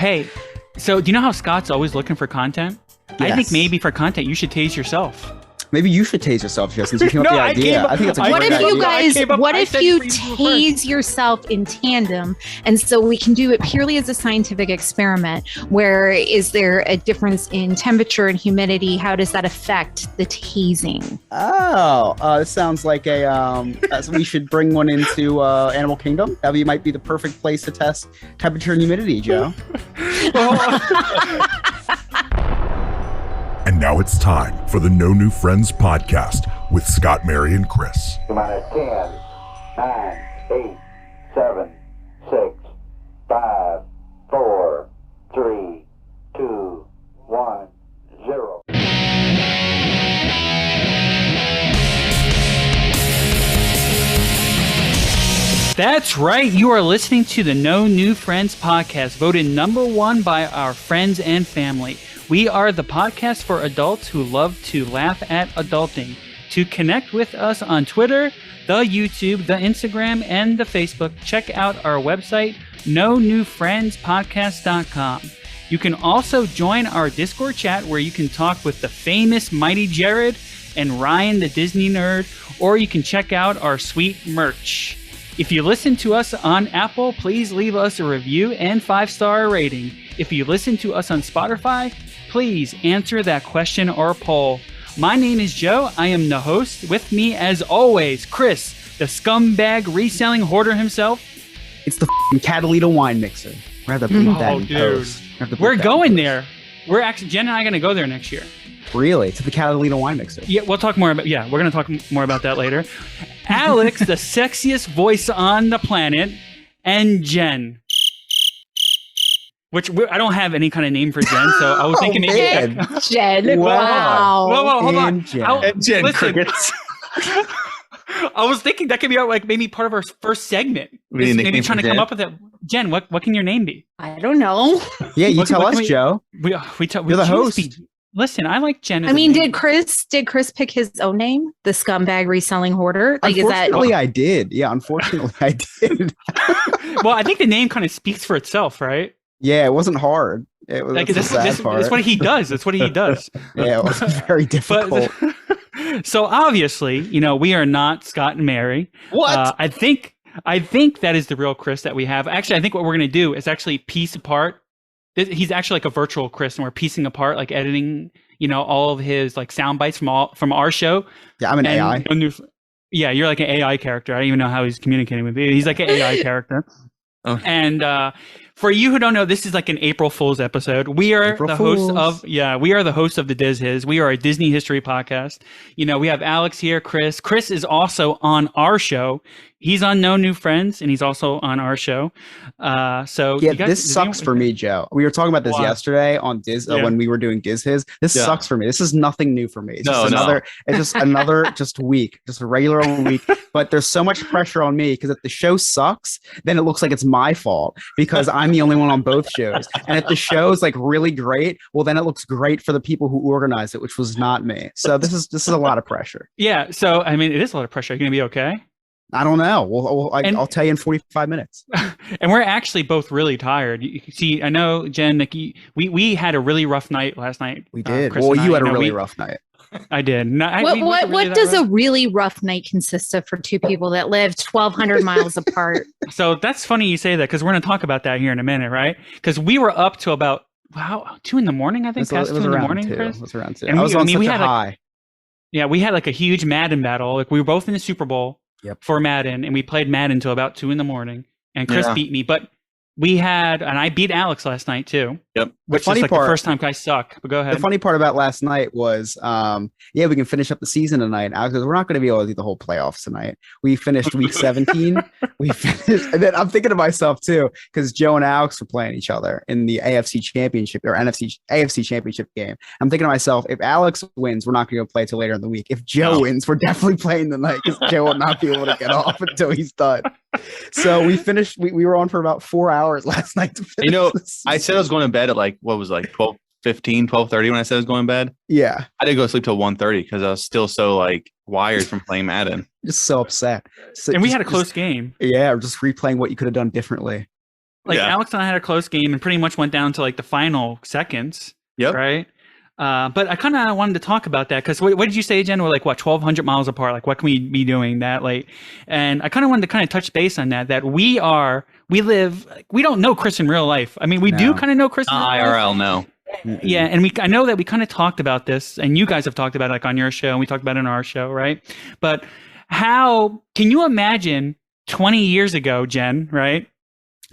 Hey, so do you know how Scott's always looking for content? Yes. I think maybe for content, you should tase yourself. Maybe you should tase yourself, Joe, since you came up with the idea. I think it's a What great if you idea. guys, what if you tase yourself in tandem? And so we can do it purely as a scientific experiment where is there a difference in temperature and humidity? How does that affect the tasing? Oh, it sounds like we should bring one into Animal Kingdom. That might be the perfect place to test temperature and humidity, Joe. And now it's time for the No New Friends podcast with Scott, Mary, and Chris. Come on, 10, 9, 8, 7, 6, 5, 4, 3, 2, 1, 0. That's right. You are listening to the No New Friends podcast, voted number 1 by our friends and family. We are the podcast for adults who love to laugh at adulting. To connect with us on Twitter, the YouTube, the Instagram, and the Facebook, check out our website, nonewfriendspodcast.com. You can also join our Discord chat where you can talk with the famous Mighty Jared and Ryan the Disney Nerd, or you can check out our sweet merch. If you listen to us on Apple, please leave us a review and 5-star rating. If you listen to us on Spotify, please answer that question or poll. My name is Joe. I am the host. With me, as always, Chris, the scumbag reselling hoarder himself. It's the Catalina wine mixer. We have to bleep that in post. We're going there. We're actually, Jen and I are going to go there next year. Really? To the Catalina wine mixer? Yeah, we'll talk more about. Yeah, we're going to talk more about that later. Alex, the sexiest voice on the planet, and Jen. Which I don't have any kind of name for Jen, so I was thinking maybe Jen. Wow. Whoa, hold on. Jen Crickets. I was thinking that could be like maybe part of our first segment. Maybe trying to come up with it. Jen, what can your name be? I don't know. Yeah, you tell us, Joe. You're the host. Listen, I like Jen. I mean, did Chris pick his own name? The scumbag reselling hoarder? Like, unfortunately, I did. Yeah, unfortunately, I did. Well, I think the name kind of speaks for itself, right? Yeah, it wasn't hard. It was that's what he does. That's what he does. Yeah, it was very difficult. So obviously, we are not Scott and Mary. What? I think that is the real Chris that we have. Actually, I think what we're going to do is actually piece apart. He's actually like a virtual Chris, and we're piecing apart, like editing, all of his like sound bites from our show. Yeah, I'm an AI. Yeah, you're like an AI character. I don't even know how he's communicating with you. He's like an AI character. Oh. And for you who don't know, this is like an April Fool's episode. We are the hosts of the Diz His. We are a Disney history podcast. We have Alex here, Chris. Chris is also on our show. He's on No New Friends, and he's also on our show. This sucks for me, Joe. We were talking about this yesterday on Diz when we were doing Diz His. This sucks for me. This is nothing new for me. It's just another week, just a regular old week. But there's so much pressure on me because if the show sucks, then it looks like it's my fault because I'm the only one on both shows. And if the show is like really great, well, then it looks great for the people who organized it, which was not me. So this is a lot of pressure. Yeah. So I mean, it is a lot of pressure. Are you gonna be okay? I don't know. I'll tell you in 45 minutes. And we're actually both really tired. You see, I know, Jen, Nikki, we had a really rough night last night. We did. You had a really rough night. I did. What does a really rough night consist of for two people that live 1,200 miles apart? So that's funny you say that because we're going to talk about that here in a minute, right? Because we were up to about 2 in the morning, I think. Past 2 in the morning, Chris? It was around 2. And we had high. We had like a huge Madden battle. Like we were both in the Super Bowl. Yep. For Madden, and we played Madden until about 2 in the morning, and Chris beat me, but I beat Alex last night too. Yep. Which is like the first time I suck, but go ahead. The funny part about last night was, we can finish up the season tonight. Alex goes, we're not going to be able to do the whole playoffs tonight. We finished week 17. And then I'm thinking to myself too, because Joe and Alex were playing each other in the AFC championship or AFC championship game. I'm thinking to myself, if Alex wins, we're not going to play till later in the week. If Joe wins, we're definitely playing the night because Joe will not be able to get off until he's done. So we finished, we were on for about 4 hours last night to finish. I said I was going to bed at like, what was it, like 12:30 when I said I was going to bed? Yeah. I didn't go to sleep till 1:30 because I was still so like wired from playing Madden. Just so upset. And we had a close game. Yeah, just replaying what you could have done differently. Like Yeah. Alex and I had a close game and pretty much went down to like the final seconds. Yep. Right. But I kind of wanted to talk about that because what did you say, Jen? We're like, what, 1,200 miles apart? Like, what can we be doing that late? And I kind of wanted to kind of touch base on that, we don't know Chris in real life. I mean, we do No. kind of know Chris in real life. IRL, no. Yeah, and I know that we kind of talked about this, and you guys have talked about it like on your show, and we talked about it on our show, right? But how can you imagine 20 years ago, Jen, right?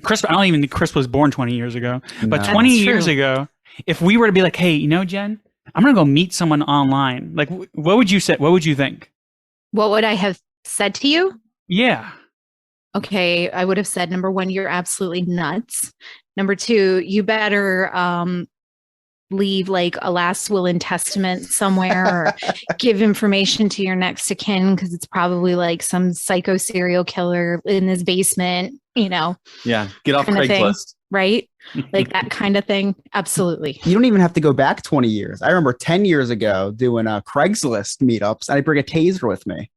Chris, I don't even think Chris was born 20 years ago, but No. 20 That's years true. ago, if we were to be like, hey, Jen, I'm gonna go meet someone online, like, what would you say? What would you think? What would I have said to you? Yeah. Okay, I would have said, number one, you're absolutely nuts. Number two, you better leave like a last will and testament somewhere or give information to your next of kin because it's probably like some psycho serial killer in his basement, Yeah. Get off Kind of thing. Craigslist. right? Like that kind of thing. Absolutely. You don't even have to go back 20 years. I remember 10 years ago doing Craigslist meetups, and I bring a taser with me.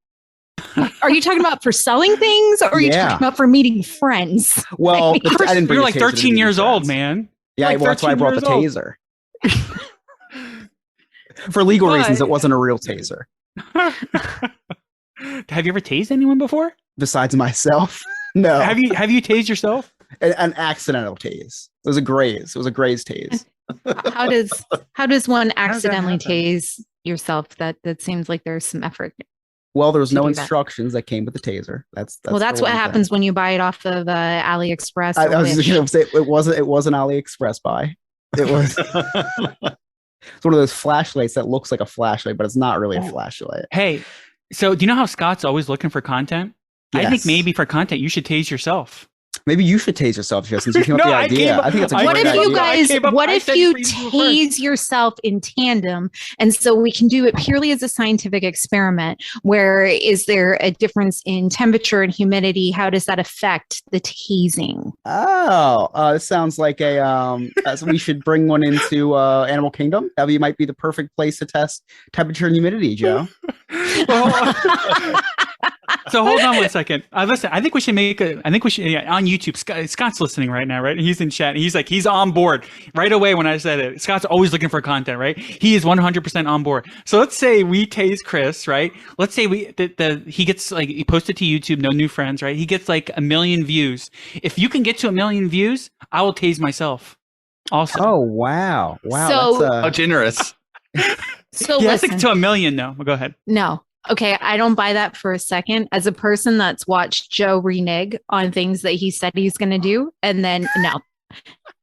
Are you talking about for selling things or are you Yeah. talking about for meeting friends? Well, Like, I didn't bring You're a like taser to 13 meet years friends. old, man. Yeah, Like well, that's why I 13 brought the years old. taser. For legal Why? reasons, it wasn't a real taser. Have you ever tased anyone before? Besides myself, no. Have you tased yourself? An accidental tase. It was a graze. It was a graze tase. How does one that accidentally happen? tase yourself? That seems like there's some effort. Well, there was To no do that. instructions that came with the taser. That's Well, that's the what one thing. happens when you buy it off of AliExpress. I or was just Wish. gonna say it wasn't AliExpress buy. It was it's one of those flashlights that looks like a flashlight, but it's not really a Oh. flashlight. Hey, so do you know how Scott's always looking for content? I think Yes. maybe for content you should tase yourself. Maybe you should tase yourself, Joe, since you came up No, with the I idea. came up- I think it's a I- What great if idea. you guys? came up- What I if said you for you to do it tase yourself in tandem, and so we can do it purely as a scientific experiment? Where is there a difference in temperature and humidity? How does that affect the tasing? Oh, this sounds like so we should bring one into Animal Kingdom. That might be the perfect place to test temperature and humidity, Joe. So hold on one second. Listen, I think we should on YouTube. Scott's listening right now, right? He's in chat. He's on board right away when I said it. Scott's always looking for content, right? He is 100% on board. So let's say we tase Chris, right? Let's say he gets he posted to YouTube, no new friends, right? He gets like 1 million views. If you can get to 1 million views, I will tase myself. Also, Oh wow, wow. So- How that's, generous. So he has to listen, get to 1 million though. Go ahead. no. Okay, I don't buy that for a second. As a person that's watched Joe renege on things that he said he's going to do, and then no,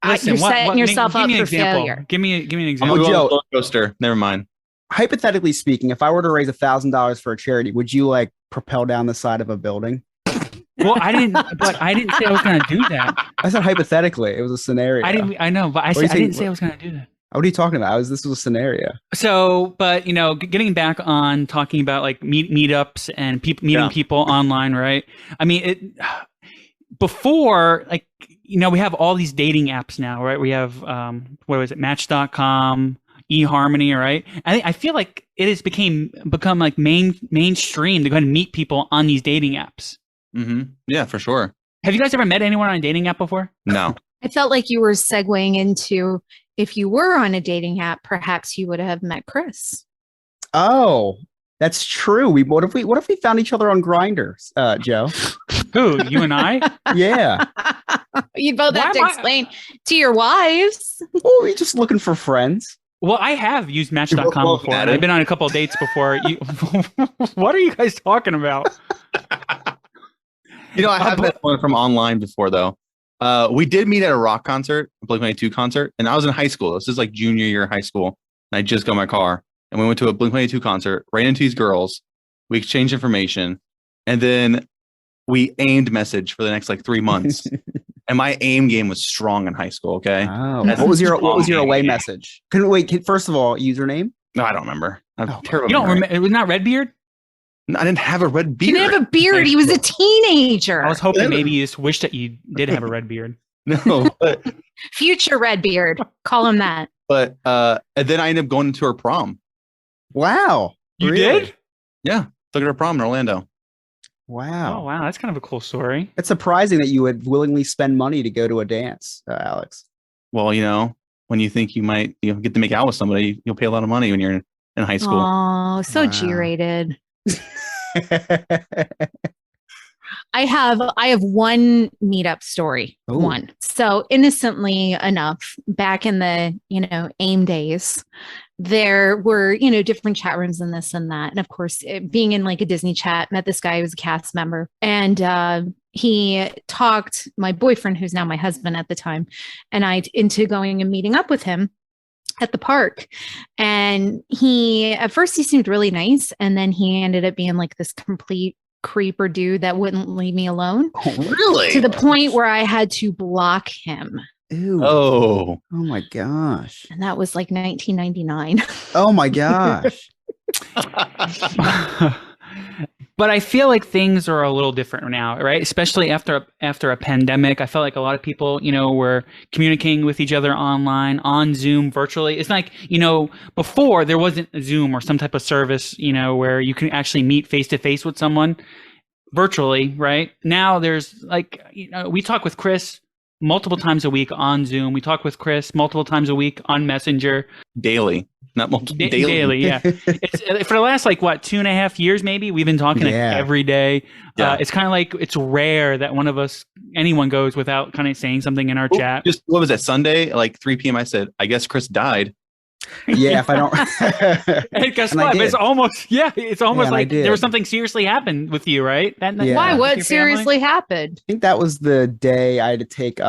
Listen, you're setting yourself give up me an for example. failure. Give me an I'm example. gonna go on Joe- the roller coaster. Never mind. hypothetically speaking, if I were to raise $1,000 for a charity, would you like propel down the side of a building? Well, I didn't say I was going to do that. I said hypothetically. It was a scenario. I know, but do you I didn't think- say I was going to do that. What are you talking about? This was a scenario. So, but getting back on talking about like meetups and meeting Yeah. people online, right? I mean, before we have all these dating apps now, right? We have what was it, Match.com, eHarmony, right? I feel like it has become like mainstream to go ahead and meet people on these dating apps. Mm-hmm. Yeah, for sure. Have you guys ever met anyone on a dating app before? No. I felt like you were segueing into if you were on a dating app, perhaps you would have met Chris. Oh, that's true. What if we found each other on Grinders, Joe? Who, you and I? Yeah. You'd both Why have to am I- explain to your wives. Oh, we just looking for friends. Well, I have used Match.com Well, before. Adam. I've been on a couple of dates before. What are you guys talking about? I have met one from online before though. We did meet at a rock concert, a Blink-182 concert, and I was in high school. This is like junior year of high school, and I just got my car, and we went to a Blink-182 concert. Ran into these girls. We exchanged information, and then we aimed message for the next like 3 months. And my aim game was strong in high school. Okay, Oh, That's what was your strong. away message? First of all, username? no, I don't remember. I'm Oh, terrible. You don't memory. remember? It was not Redbeard. I didn't have a red He beard. didn't have a beard. He was a teenager. I was hoping maybe you just wished that you did have a red beard. No, Future red beard. Call him that. but and then I ended up going to her prom. Wow. You Really? did? Yeah, took her to prom in Orlando. Wow. Oh, wow. That's kind of a cool story. It's surprising that you would willingly spend money to go to a dance, Alex. Well, when you think you might get to make out with somebody, you'll pay a lot of money when you're in high school. Oh, so Wow. G-rated. I have one meetup story. Ooh. One. So innocently enough, back in the, AIM days, there were, different chat rooms and this and that. And of course, being in like a Disney chat, met this guy who was a cast member. And he talked my boyfriend, who's now my husband at the time, and I into going and meeting up with him at the park. And at first he seemed really nice. And then he ended up being like this complete creeper dude that wouldn't leave me alone. Oh, really? To the point where I had to block him. Ew. Oh my gosh. And that was like 1999. Oh my gosh. But I feel like things are a little different now, right? Especially after a pandemic. I felt like a lot of people, were communicating with each other online, on Zoom, virtually. It's like, before there wasn't a Zoom or some type of service, where you can actually meet face to face with someone virtually, right? Now there's like, we talk with Chris multiple times a week on Zoom. We talk with Chris multiple times a week on Messenger. Daily. Not multiple. Daily, yeah. It's for the last 2.5 years, maybe we've been talking every day. Yeah. It's kind of like it's rare that anyone goes without kind of saying something in our chat. Just what was that Sunday? 3 p.m. I said, I guess Chris died. Yeah, if I don't. And guess what? It's almost like there was something seriously happened with you, right? Why? What seriously happened? I think that was the day I had to take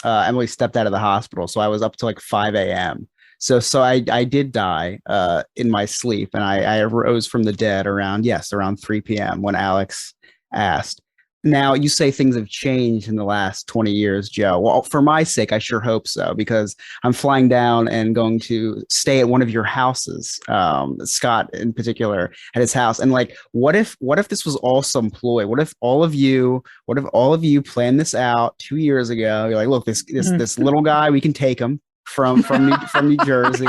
Emily stepped out of the hospital, so I was up to 5 a.m. So I did die in my sleep, and I arose from the dead around 3 p.m. when Alex asked. Now, you say things have changed in the last 20 years, Joe. Well, for my sake, I sure hope so, because I'm flying down and going to stay at one of your houses, Scott in particular, at his house. And what if this was all some ploy? What if all of you planned this out 2 years ago? You're like, look, this little guy, we can take him from New Jersey.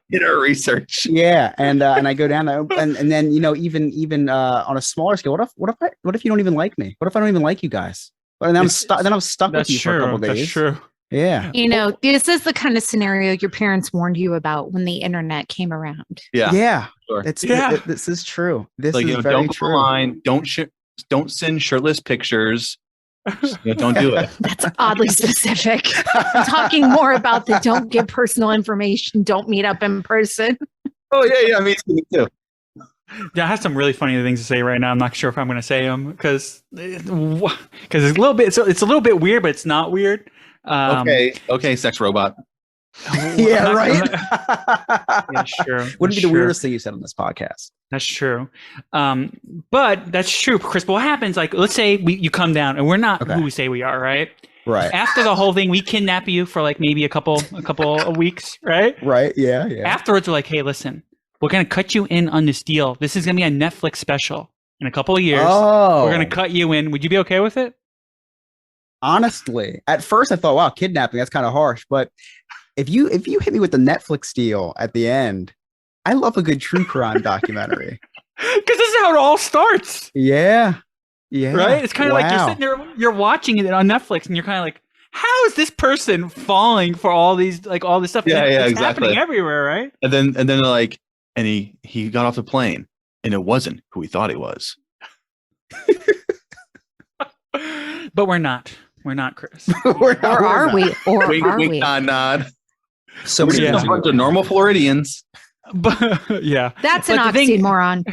In our research, and I go down there, and then even on a smaller scale, what if you don't even like me? What if I don't even like you guys? And then I'm stuck with you for a couple days. That's true. Yeah. This is the kind of scenario your parents warned you about when the internet came around. Yeah. Yeah. Sure. This is true. This is very don't true. Go online. Don't send shirtless pictures. Don't do it. That's oddly specific. I'm talking more about the don't give personal information, don't meet up in person. Oh yeah, me too. Yeah, I have some really funny things to say right now. I'm not sure if I'm going to say them because it's a little bit. It's a little bit weird, but it's not weird. Okay, sex robot. Yeah, right. Yeah, sure. Wouldn't be the weirdest thing you said on this podcast. That's true. But that's true, Chris. But what happens, let's say you come down and we're not who we say we are, right? Right. After the whole thing, we kidnap you for maybe a couple of weeks, right? Right. Yeah. Afterwards, we're like, hey, listen, we're going to cut you in on this deal. This is going to be a Netflix special in a couple of years. Oh. We're going to cut you in. Would you be okay with it? Honestly, at first I thought, wow, kidnapping, that's kind of harsh. But if you hit me with the Netflix deal at the end, I love a good true crime documentary. Because this is how it all starts. Yeah. Yeah. Right? It's kind of like you're sitting there, you're watching it on Netflix, and you're kind of like, how is this person falling for all this stuff? Yeah, it's exactly. happening everywhere, right? And then they're like, and he got off the plane, and it wasn't who he thought he was. But we're not. We're not, Chris. Or are we? Or wink, are wink, we? nod. So We're just a bunch of normal Floridians. But yeah, that's an oxymoron.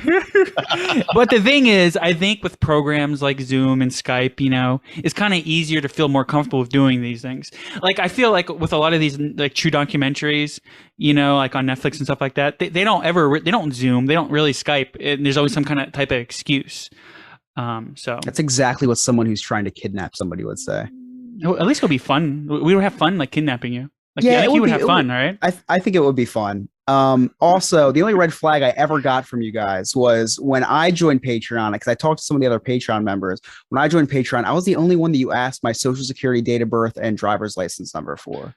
But the thing is, I think with programs like Zoom and Skype, it's kind of easier to feel more comfortable with doing these things. I feel like with a lot of these true documentaries, on Netflix and stuff like that, they don't Zoom, they don't really Skype, and there's always some kind of type of excuse. So that's exactly what someone who's trying to kidnap somebody would say. At least it'll be fun. We would have fun kidnapping you. You would have fun, right? I think it would be fun. Also, the only red flag I ever got from you guys was when I joined Patreon, because I talked to some of the other Patreon members. When I joined Patreon, I was the only one that you asked my social security, date of birth, and driver's license number for.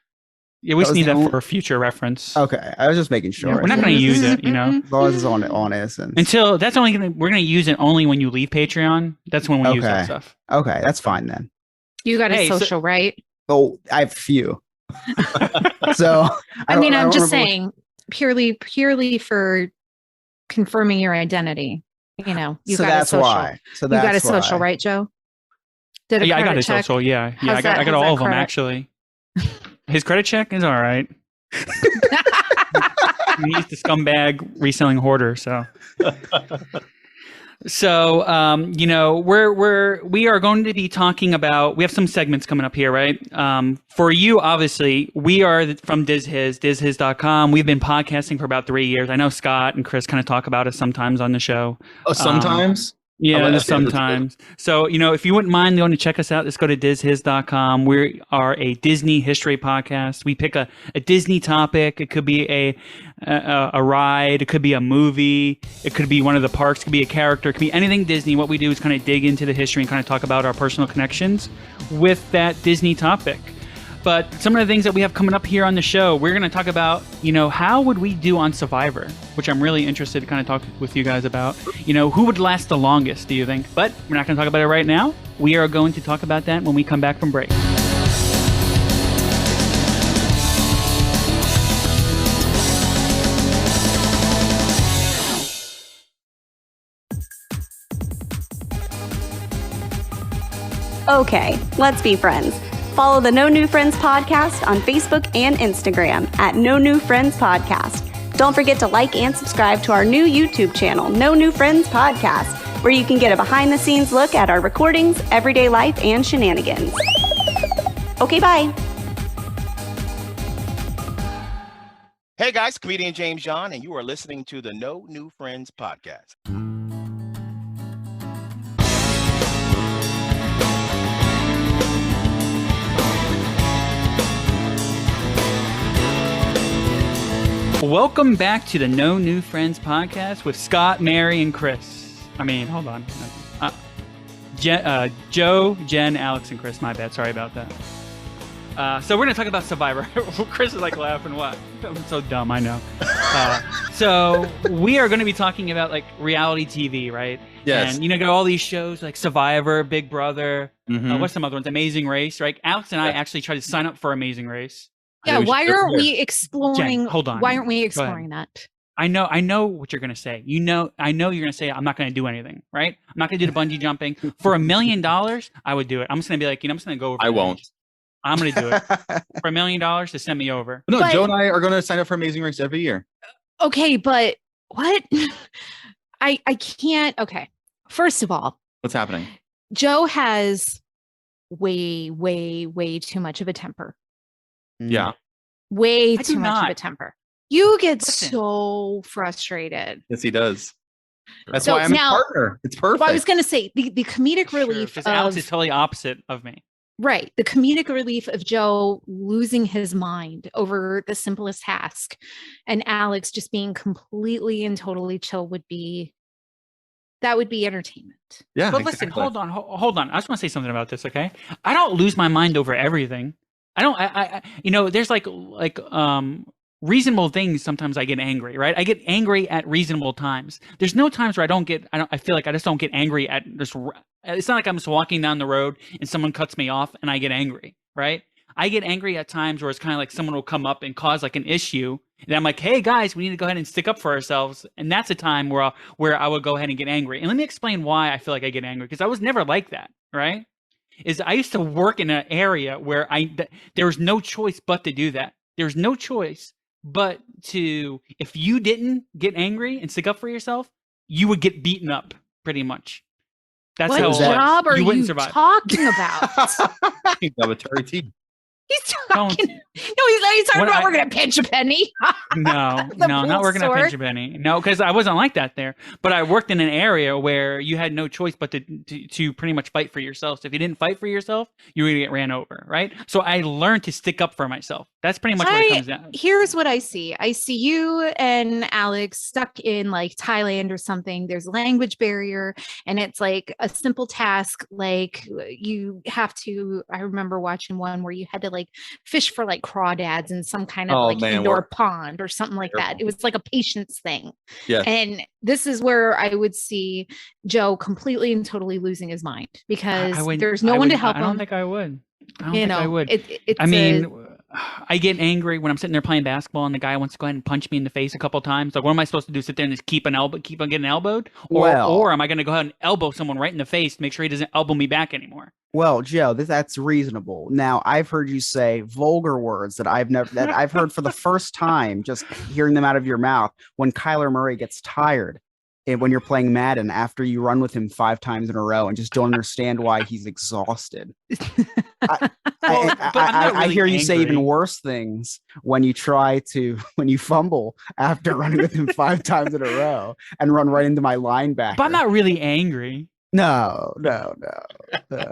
Yeah, we That just was need the that only- for a future reference. Okay, I was just making sure. Yeah, we're not going to use it, As long as it's on Innocence. Until that's only we're going to use it only when you leave Patreon. That's when we use that Okay. stuff. Okay, that's fine then. You got a Hey, so- social, right? Oh, I have a few. So I'm just saying, purely for confirming your identity. You know, you so got that's a social. why. So You got a that's social, why. right, Joe? Did a Yeah, I got credit his check? social. Yeah, How's I got that- how's all that of them credit? actually. His credit check is all right. He's the scumbag reselling hoarder. So, you know, we are going to be talking about. We have some segments coming up here, right? For you, obviously, we are from dizhis.com. We've been podcasting for about 3 years. I know Scott and Chris kind of talk about us sometimes on the show. Oh, sometimes. Yeah, sometimes. So, you know, if you wouldn't mind going to check us out, let's go to dizhis.com. We are a Disney history podcast. We pick a Disney topic. It could be a ride. It could be a movie. It could be one of the parks. It could be a character. It could be anything Disney. What we do is kind of dig into the history and kind of talk about our personal connections with that Disney topic. But some of the things that we have coming up here on the show, we're going to talk about, you know, how would we do on Survivor, which I'm really interested to kind of talk with you guys about. You know, who would last the longest, do you think? But we're not going to talk about it right now. We are going to talk about that when we come back from break. Okay, let's be friends. Follow the No New Friends podcast on Facebook and Instagram at No New Friends Podcast. Don't forget to like and subscribe to our new YouTube channel, No New Friends Podcast, where you can get a behind-the-scenes look at our recordings, everyday life, and shenanigans. Okay, bye. Hey guys, comedian James John, and you are listening to the No New Friends podcast. Welcome back to the No New Friends podcast with Scott, Mary, and Chris. I mean, hold on. Joe, Jen, Alex, and Chris. My bad. Sorry about that. So we're going to talk about Survivor. Chris is like laughing. What? I'm so dumb. I know. So we are going to be talking about like reality TV, right? Yes. And, you know, got all these shows like Survivor, Big Brother. Mhm. What's some other ones? Amazing Race, right? Alex and I actually tried to sign up for Amazing Race. Yeah, why aren't we Jen, exploring? hold on. Why aren't we Go ahead. exploring that? I know what you're gonna say. I know you're gonna say I'm not gonna do anything, right? I'm not gonna do the bungee jumping. For $1 million, I would do it. I'm just gonna be like, you know, I'm just gonna go over. I the won't. edge. I'm gonna do it for $1 million to send me over. No, But- Joe and I are going to sign up for Amazing Race every year. Okay, but what? I can't. Okay, first of all, What's happening? Joe has way too much of a temper. Yeah. Way I do too much not. of a temper. You get Listen. so frustrated. Yes, he does. That's So why I'm now- his partner. It's perfect. Well, I was going to say the comedic relief because Alex of is totally opposite of me. right, the comedic relief of Joe losing his mind over the simplest task, and Alex just being completely and totally chill would be entertainment. yeah. But listen, exactly. hold on. I just want to say something about this, okay? I don't lose my mind over everything. I you know, there's like reasonable things. Sometimes I get angry, right? I get angry at reasonable times. There's no times where I feel like I just don't get angry at this. It's not like I'm just walking down the road and someone cuts me off and I get angry, right? I get angry at times where it's kind of like someone will come up and cause like an issue, and I'm like, "Hey guys, we need to go ahead and stick up for ourselves." And that's a time where I would go ahead and get angry. And let me explain why I feel like I get angry, because I was never like that, right? Is I used to work in an area where there was no choice but to do that. There's no choice but to, if you didn't get angry and stick up for yourself, you would get beaten up pretty much. That's What how it was. job are wouldn't you survive. talking about? He's got a Terry T. He's Don't- talking. No, he's talking What about I- working at Pinch a Penny. No, The not working at sort. Pinch a Penny. No, because I wasn't like that there. But I worked in an area where you had no choice but to pretty much fight for yourself. So if you didn't fight for yourself, you were gonna get ran over, right? So I learned to stick up for myself. That's pretty much what it comes down. Here's what I see. I see you and Alex stuck in like Thailand or something. There's a language barrier, and it's like a simple task. Like you have to, I remember watching one where you had to like like fish for like crawdads in some kind of Oh, like man, indoor we're- pond or something like that. Terrible. It was like a patience thing. Yes. And this is where I would see Joe completely and totally losing his mind because there's no one to help I don't him. think I would. I don't You think I know, would. it's I mean, I get angry when I'm sitting there playing basketball and the guy wants to go ahead and punch me in the face a couple times. Like, what am I supposed to do? Sit there and just keep on getting elbowed? Or am I going to go ahead and elbow someone right in the face to make sure he doesn't elbow me back anymore? Well, Joe, that's reasonable. Now, I've heard you say vulgar words that I've heard for the first time, just hearing them out of your mouth when Kyler Murray gets tired and when you're playing Madden after you run with him 5 times in a row and just don't understand why he's exhausted. I hear you say even worse things when you fumble after running with him 5 times in a row and run right into my linebacker. But I'm not really angry. No.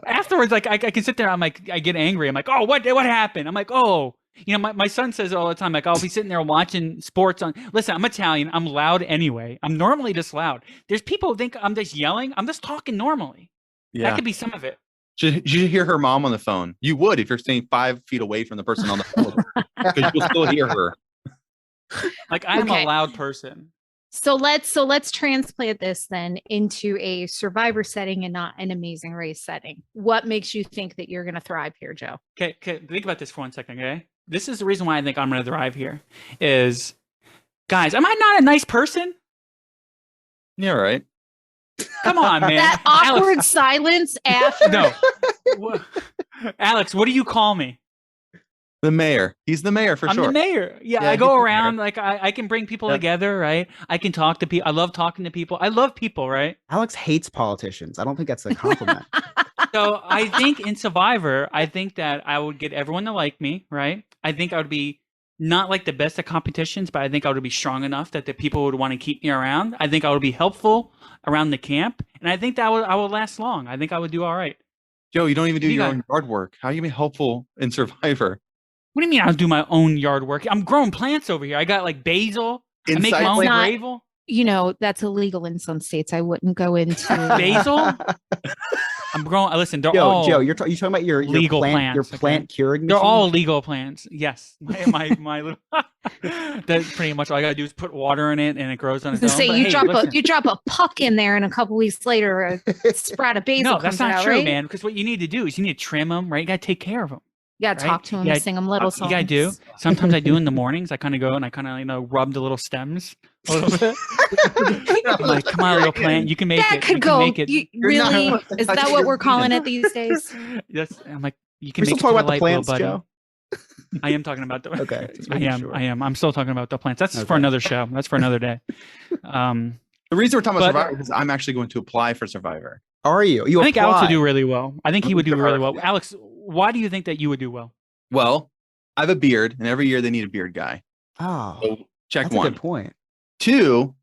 Afterwards, like I can sit there. I'm like, I get angry. I'm like, oh, what happened? I'm like, oh, my son says it all the time. Like, I'll be sitting there watching sports on. Listen, I'm Italian. I'm loud anyway. I'm normally just loud. There's people who think I'm just yelling. I'm just talking normally. Yeah. That could be some of it. You should hear her mom on the phone. You would if you're staying 5 feet away from the person on the phone because you'll still hear her. Like, I am a loud person. So let's transplant this then into a Survivor setting and not an Amazing Race setting. What makes you think that you're going to thrive here, Joe? Okay, think about this for 1 second, okay? This is the reason why I think I'm going to thrive here is, guys, am I not a nice person? Yeah, right. Come on, man. That awkward silence after. No. Alex, what do you call me? The mayor. He's the mayor for I'm sure. the mayor. Yeah, I go around, like I can bring people together, right? I can talk to people. I love talking to people. I love people, right? Alex hates politicians. I don't think that's a compliment. So I think in Survivor, I think that I would get everyone to like me, right? I think I would be not like the best at competitions, but I think I would be strong enough that the people would want to keep me around. I think I would be helpful around the camp, and I think that I would last long. I think I would do all right. Joe, you don't even do your own yard work. How are you gonna be helpful in Survivor? What do you mean I don't do my own yard work? I'm growing plants over here. I got like basil. I make my own gravel. That's illegal in some states. I wouldn't go into basil. I'm growing. Listen, they're Joe, all you're talking about your legal plant, plants. Your plant curing. They're machine? all legal plants. Yes, my little. That's pretty much all I gotta do is put water in it, and it grows on its own. Say you drop a puck in there, and a couple weeks later, a sprout of basil. No, that's not out, true, right? man. Because what you need to do is you need to trim them, right? You gotta take care of them. You gotta talk to them, sing them little songs. You gotta do. Sometimes I do in the mornings. I kind of go and I kind of rub the little stems a little bit. I'm like, come on, little plant, you can make it. That could go. Really? Is that what we're calling it these days? Yes. I'm like, you can We're make still it talking about the plants, buddy. Joe. I am talking about the. Okay. I am. I'm still talking about the plants. That's for another show. That's for another day. The reason we're talking about Survivor is I'm actually going to apply for Survivor. Are you? I think Alex would do really well. I think he would do really well. Alex, why do you think that you would do well? Well, I have a beard, and every year they need a beard guy. Oh, so check that's one. A good point. 2,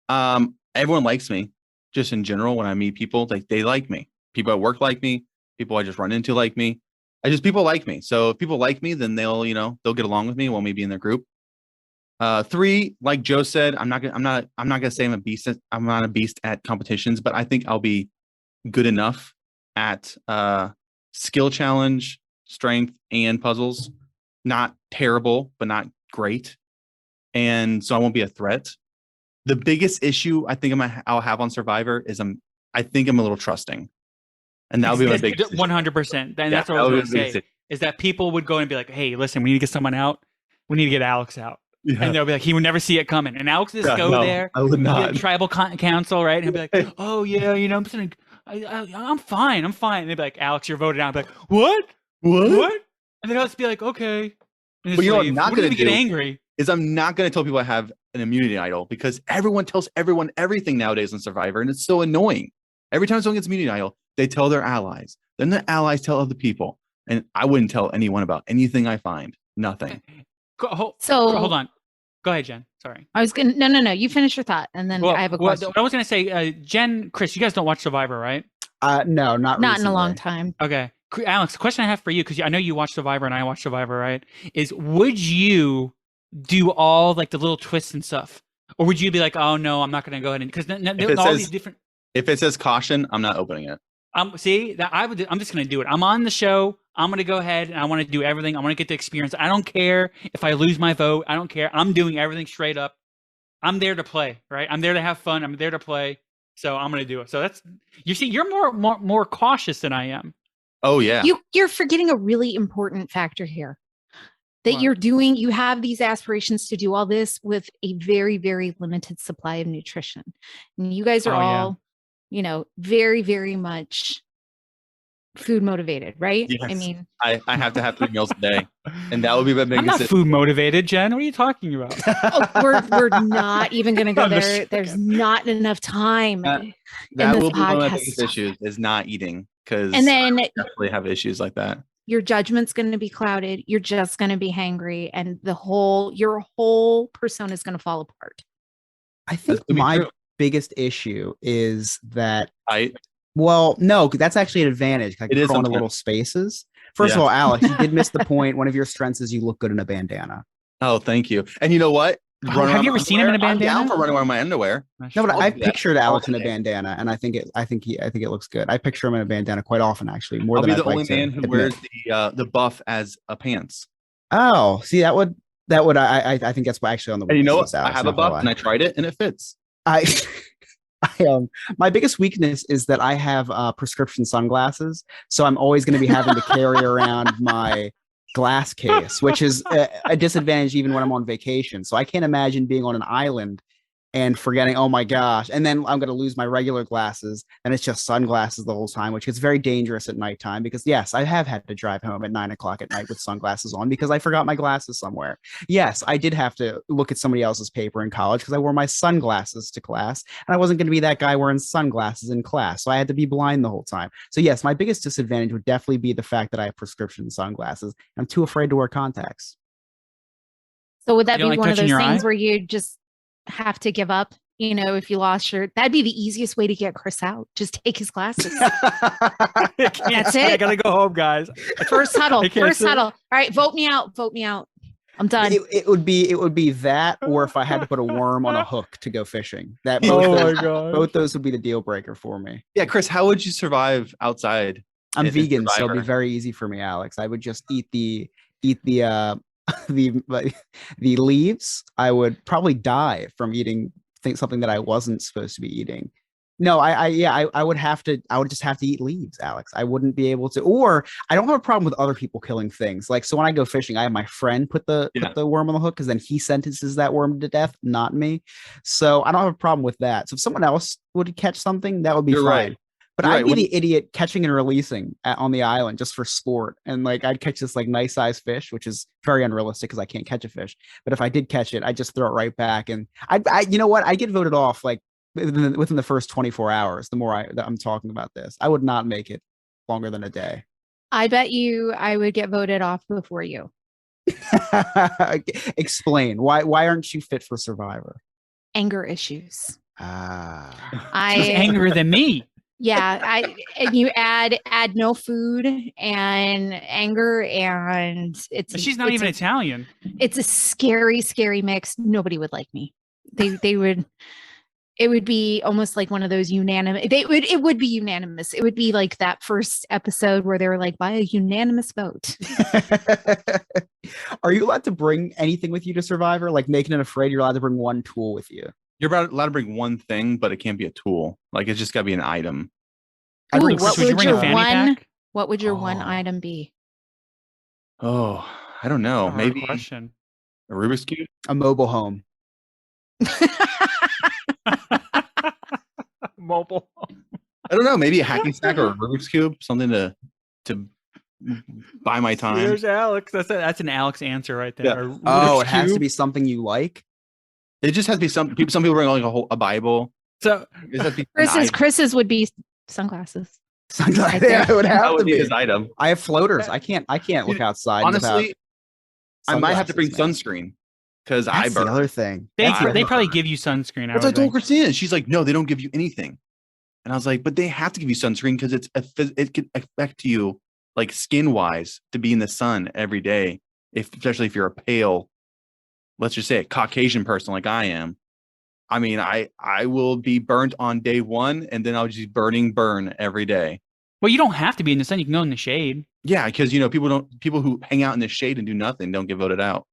everyone likes me. Just in general, when I meet people, they like me. People at work like me. People I just run into like me. People like me. So if people like me, then they'll get along with me. Want me to be in their group. 3, like Joe said, I'm not gonna say I'm a beast. I'm not a beast at competitions, but I think I'll be good enough at skill challenge, strength, and puzzles. Not terrible, but not great. And so I won't be a threat. The biggest issue I think I'll have on Survivor is I think I'm a little trusting. And that'll be my big 100%. And that's what I was going to say. Is that people would go and be like, hey, listen, we need to get someone out. We need to get Alex out. Yeah. And they'll be like, he would never see it coming. And Alex would just go there. I would not. Tribal council, right? And he'll be like, oh, yeah, I'm fine. I'm fine. And they'd be like, Alex, you're voted out. I'd be like, what? And then I'll just be like, okay. But you know what I'm not going to do? Get angry. Is I'm not going to tell people I have an immunity idol because everyone tells everyone everything nowadays on Survivor, and it's so annoying. Every time someone gets immunity idol, they tell their allies. Then the allies tell other people, and I wouldn't tell anyone about anything I find. Nothing. Hold on. Go ahead, Jen. Sorry. I was gonna. No. You finish your thought, and then I have a question. I was gonna say, Jen, Chris, you guys don't watch Survivor, right? No, not in a long time. Okay, Alex, the question I have for you, because I know you watch Survivor and I watch Survivor, right? Is would you do all like the little twists and stuff, or would you be like, oh no, I'm not gonna go ahead and because all these different. If it says caution, I'm not opening it. See that I would. I'm just gonna do it. I'm on the show. I'm going to go ahead and I want to do everything. I want to get the experience. I don't care if I lose my vote. I don't care. I'm doing everything straight up. I'm there to play, right? I'm there to have fun. I'm there to play. So I'm going to do it. So that's, you see, you're more cautious than I am. Oh yeah. You're forgetting a really important factor here. That What? you have these aspirations to do all this with a very, very limited supply of nutrition. And you guys are all, very, very much food motivated, right? Yes. I mean, I have to have 3 meals a day, and that would be my biggest. I'm not food motivated, Jen. What are you talking about? we're not even going to go I'm just there. There's not enough time. That in will this be one of my podcast. biggest issues is not eating, because And then I definitely have issues like that. your judgment's going to be clouded. You're just going to be hangry, and your whole persona is going to fall apart. I think That's gonna be my true. biggest issue is that, I well, no, that's actually an advantage. I It can is throw in the sometimes. little spaces. First of Yeah. all, Alex, you did miss the point. One of your strengths is you look good in a bandana. Oh, thank you. And you know what? Oh, Running have around you ever my seen him in a underwear, I'm bandana? down for running around my underwear. No, but I'll I've do that pictured Alex in a all day. bandana, and I think it looks good. I picture him in a bandana quite often, actually, more I'll than be I'd the only like to man who admit. wears the buff as a pants. Oh, see, I think that's actually on the And you know what? weaknesses, Alex, I have a not gonna buff, and lie. I tried it, and it fits. I my biggest weakness is that I have prescription sunglasses, so I'm always going to be having to carry around my glass case, which is a disadvantage even when I'm on vacation. So I can't imagine being on an island and forgetting, oh my gosh, and then I'm going to lose my regular glasses, and it's just sunglasses the whole time, which is very dangerous at nighttime. Because yes, I have had to drive home at 9 o'clock at night with sunglasses on because I forgot my glasses somewhere. Yes, I did have to look at somebody else's paper in college because I wore my sunglasses to class, and I wasn't going to be that guy wearing sunglasses in class, so I had to be blind the whole time. So yes, my biggest disadvantage would definitely be the fact that I have prescription sunglasses. I'm too afraid to wear contacts. So would that You don't be like one of touching those your things eye? where you just have to give up? If you lost that'd be the easiest way to get Chris out. Just take his glasses. That's it. I gotta go home, guys. First huddle. I can't First sit. huddle. All right, vote me out. Vote me out. I'm done. It would be that, or if I had to put a worm on a hook to go fishing. That Oh my god. both those would be the deal breaker for me. Yeah, Chris, how would you survive outside? I'm in vegan, so it'd be Survivor? very easy for me, Alex. I would just eat the the leaves. I would probably die from eating something that I wasn't supposed to be eating. No, I would just have to eat leaves, Alex. I wouldn't be able to, or I don't have a problem with other people killing things. Like, so when I go fishing, I have my friend put the worm on the hook because then he sentences that worm to death, not me. So I don't have a problem with that. So if someone else would catch something, that would be You're fine. right. But You're I'd right. be When- the idiot catching and releasing on the island just for sport. And like, I'd catch this like nice size fish, which is very unrealistic because I can't catch a fish. But if I did catch it, I'd just throw it right back. And you know what? I get voted off like within the first 24 hours. The more I'm talking about this, I would not make it longer than a day. I bet you I would get voted off before you. Explain why aren't you fit for Survivor? Anger issues. Ah, She's angrier than me. Yeah, and you add no food and anger, and She's not even Italian. It's a scary mix. Nobody would like me. They would. It would be almost like one of those unanimous. It would be unanimous. It would be like that first episode where they were like, by a unanimous vote. Are you allowed to bring anything with you to Survivor? Like Making It Afraid, you're allowed to bring one tool with you. You're allowed to bring one thing, but it can't be a tool. Like, it's just got to be an item. I Ooh, bring what Would you would bring your a fanny one? pack? What would your one Oh. item be? Oh, I don't know. Hard Maybe question. a Rubik's Cube. a mobile home. Mobile. I don't know. Maybe a hacking stack or a Rubik's Cube. Something to buy my time. There's Alex. That's an Alex answer right there. Yeah. A Oh, Rubik's it has to Cube. be something you like. It just has to be some people. Some people bring like a Bible. So It has to be an item. Chris's would be sunglasses. Sunglasses. there. It would That have to would be be. his item. I have floaters. I can't look outside. Honestly, without I might have to bring sunglasses, man. sunscreen because I That's the burn. other thing. they That's the other probably thing. give you sunscreen. That's what I would told think. Christina. She's like, no, they don't give you anything. And I was like, but they have to give you sunscreen because it could affect you like skin wise to be in the sun every day. Especially if you're a pale, let's just say a Caucasian person like I am. I mean, I will be burnt on day one, and then I'll just burn every day. Well, you don't have to be in the sun. You can go in the shade. Yeah, because people who hang out in the shade and do nothing don't get voted out.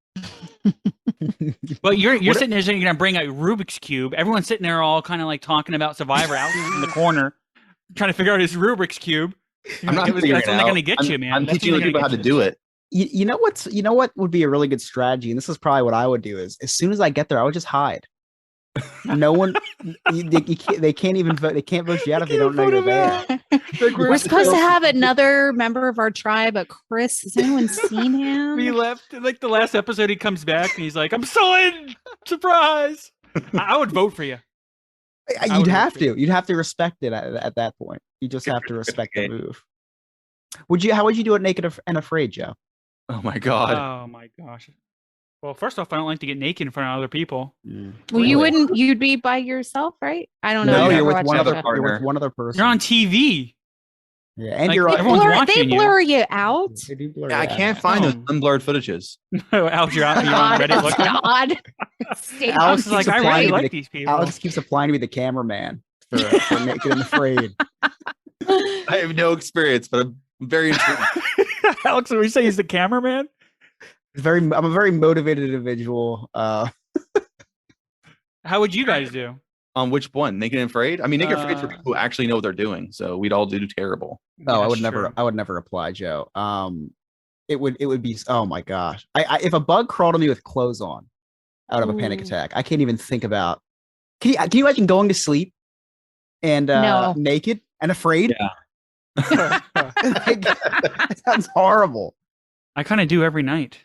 Well, you're sitting there saying you're gonna bring a Rubik's cube. Everyone's sitting there all kind of like talking about Survivor out in the corner, trying to figure out his Rubik's cube. I'm not That's when they're gonna get you, man. I'm teaching people how to do it. You know what would be a really good strategy, and this is probably what I would do, is as soon as I get there, I would just hide. No one, they can't even vote. They can't vote you out if they don't know you're there. We're supposed to have another member of our tribe, but Chris, has anyone seen him? He left like the last episode. He comes back and he's like, "I'm so in. Surprise!" I would vote for you. You'd have to respect it at that point. You just have to respect the move. How would you do it naked and afraid, Joe? Oh my god. Oh my gosh. Well, first off, I don't like to get naked in front of other people. Well, you'd be by yourself, right? I don't know. No, You've you're never with one watched other that show. partner. You're with one other person. You're on TV. Yeah, and Like, you're on. everyone's They watching blur you out. They do blur Yeah, I you can't out. find those unblurred footages. Alex, you're on Reddit looking. God. Alex is like, I really applying to like the- these people. Alex keeps applying to be the cameraman for Naked and Afraid. I have no experience, but I'm very intrigued. Alex, what we say he's the cameraman? I'm a very motivated individual. How would you guys do? On which one? Naked and Afraid? I mean, Naked and Afraid for people who actually know what they're doing. So we'd all do terrible. Oh, I That's would never apply, Joe. It would be, oh my gosh. If a bug crawled on me with clothes on, I would have a panic attack. I can't even think about. Can you imagine going to sleep and No. naked and afraid? Yeah. That sounds horrible. I kind of do every night.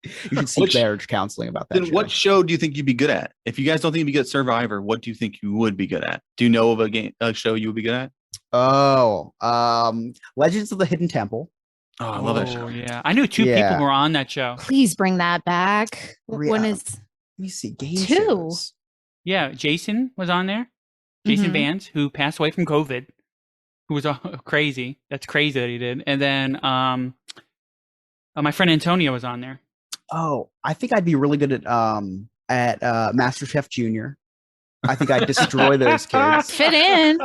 You should seek marriage counseling about that. Then what show do you think you'd be good at? If you guys don't think you'd be good at Survivor, what do you think you would be good at? Do you know of a show you would be good at? Oh, Legends of the Hidden Temple. Oh, I love that show. Yeah, I knew two people who were on that show. Please bring that back. When is Let me see. Game Two. shows. Yeah, Jason was on there. Jason Mhm. Vance, who passed away from COVID, who was crazy. That's crazy that he did. And then my friend Antonio was on there. Oh, I think I'd be really good at MasterChef Junior. I think I'd destroy those kids. fit in?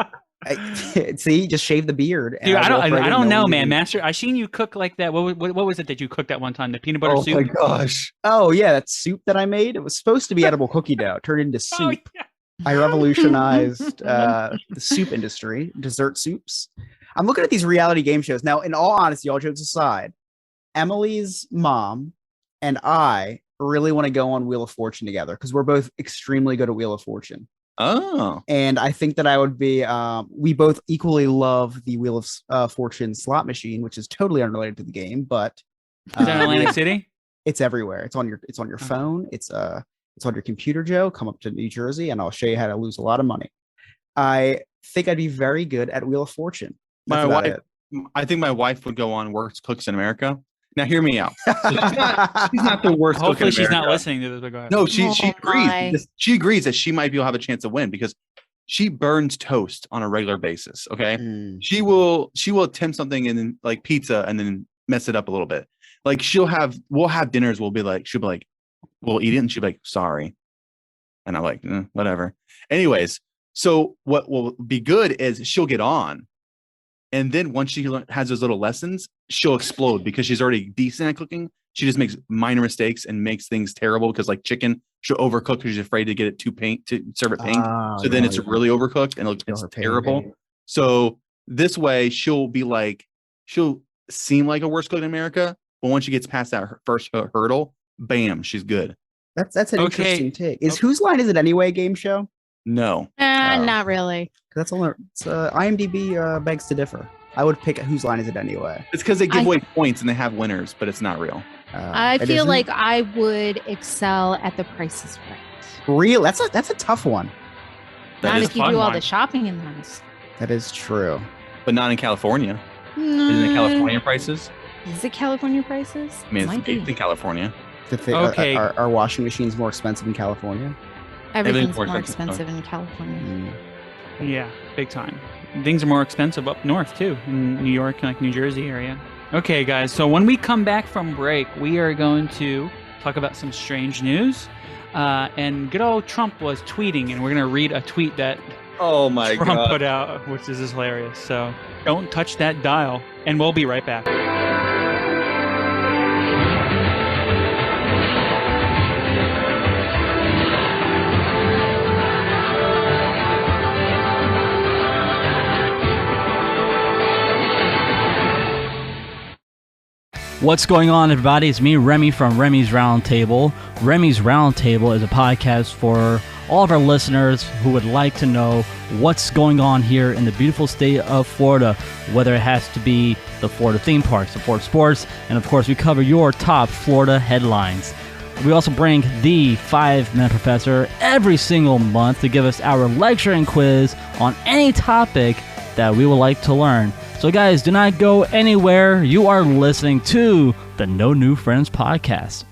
See, just shave the beard. and Dude, I'll I go right in, don't no know, one man. even- Master, I seen you cook like that. What was it that you cooked that one time? The peanut butter Oh soup. my gosh. Oh yeah, that soup that I made. It was supposed to be edible cookie dough. It turned into soup. Oh, yeah. I revolutionized the soup industry, dessert soups. I'm looking at these reality game shows now. In all honesty, all jokes aside, Emily's mom and I really want to go on Wheel of Fortune together because we're both extremely good at Wheel of Fortune. Oh. And I think that I would be. We both equally love the Wheel of Fortune slot machine, which is totally unrelated to the game, but Is that Atlantic City? it's everywhere. It's on your phone. It's on your computer, Joe. Come up to New Jersey, and I'll show you how to lose a lot of money. I think I'd be very good at Wheel of Fortune. That's about it. I think my wife would go on Worst Cooks in America. Now, hear me out. So she's not the worst cook in Hopefully, she's not America. listening to this. But go ahead. No, she Oh, agrees. my. because She agrees that she might be able to have a chance to win because she burns toast on a regular basis. Okay, Mm. she will attempt something and then like pizza and then mess it up a little bit. Like we'll have dinners. She'll be like, we'll eat it, and she'll be like, sorry, and I'm like, whatever. Anyways, so what will be good is she'll get on. And then once she has those little lessons, she'll explode because she's already decent at cooking. She just makes minor mistakes and makes things terrible because like chicken, she'll overcook because she's afraid to get it to serve it pink. So then it's really overcooked and it's terrible. So this way she'll seem like a worst cook in America, but once she gets past that first hurdle, bam, she's good. That's an Okay. interesting take. Whose line is it anyway? Game show. No. Not really. That's all. It's IMDb begs to differ. I would pick whose line is it anyway. It's because they give away points and they have winners, but it's not real. I it feel isn't? like I would excel at the Price is Right. real. That's a tough one. That Not is if you fun do all one. the shopping in those. That is true. But not in California. Isn't it California prices? Is it California prices? I mean, Might be. it's in California. Okay. Are washing machines more expensive in California? Everything's more more expensive. expensive in California. Yeah, big time. Things are more expensive up north too, in New York and like New Jersey area. Okay, guys. So when we come back from break, we are going to talk about some strange news. And good old Trump was tweeting, and we're going to read a tweet that Oh my Trump god. put out, which is hilarious. So don't touch that dial, and we'll be right back. What's going on, everybody? It's me, Remy, from Remy's Roundtable. Remy's Roundtable is a podcast for all of our listeners who would like to know what's going on here in the beautiful state of Florida, whether it has to be the Florida theme parks, the Florida sports, and of course, we cover your top Florida headlines. We also bring the 5-Minute Professor every single month to give us our lecture and quiz on any topic that we would like to learn. So guys, do not go anywhere. You are listening to the No New Friends podcast.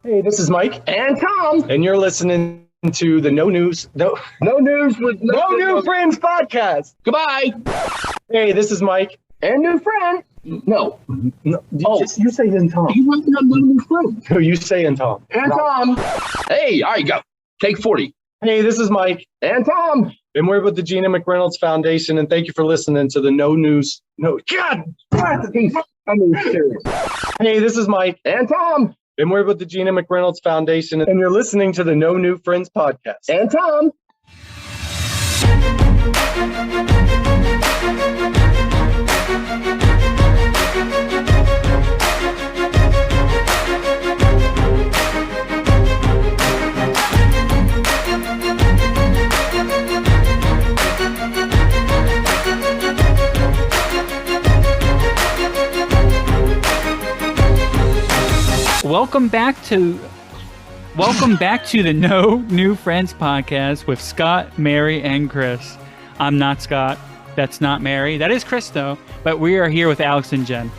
Hey, this is Mike and Tom, and you're listening to the No New Friends podcast. Goodbye. Hey, this is Mike and new friend. No. You say and Tom. You want no new friend. No, you say and Tom. And Tom. Hey, all right, go. Take 40. Hey, this is Mike and Tom. And we're with the Gina McReynolds Foundation, and thank you for listening to the Hey, this is Mike and Tom, and we're with the Gina McReynolds Foundation, and you're listening to the No New Friends podcast. And Tom. Welcome back to the No New Friends podcast with Scott, Mary, and Chris. I'm not Scott. That's not Mary. That is Chris, though. But we are here with Alex and Jen.